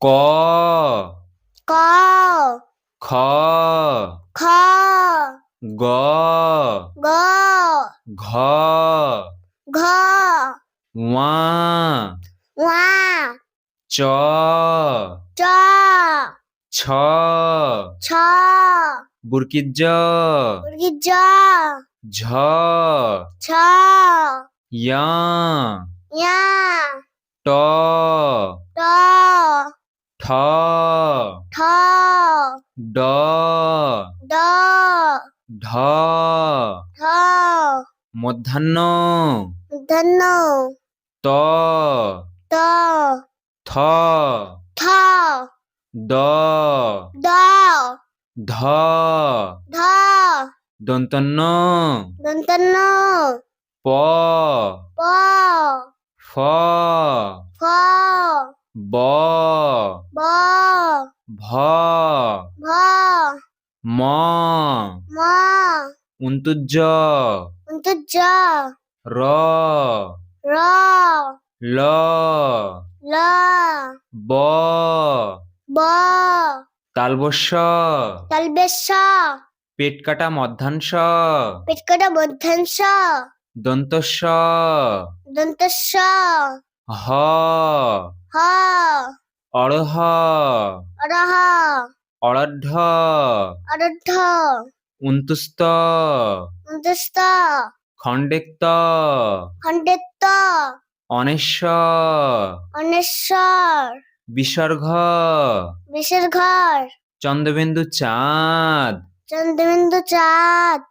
ক ক খ খ গ গ ঘ ঘ ওয়া ওয়া চ চ ছ ছ বুরকির জ মুরগির জ ঝ ছ ইয়া ইয়া ট ট ঠ ঠ ড ড ঢ ঢ মধ্যাহ্ন ধন্য ত ত থ থ দ দ ধ ধ দন্তন্য দন্তন্য প প ফ ফ ব ব ভ ভ ম ম উন্তুজ্জ অন্তর্য র র ল ল ব ব তালবস্য তালবেশ পেট কাটা মধ্যাংশ পেটকাটা মধ্যাংশ দন্তস্য দন্তস্য হ হ অড়হ অরহ অড়ঢ অরদ্ধ উন্তুস্ত অন্তস্থ খণ্ডেক্ত খণ্ডেত্ব অনেশ্বর অনেশ্বর বিসর্গ বিশের ঘর চন্দ্রবিন্দু চাঁদ চন্দ্রবিন্দু চাঁদ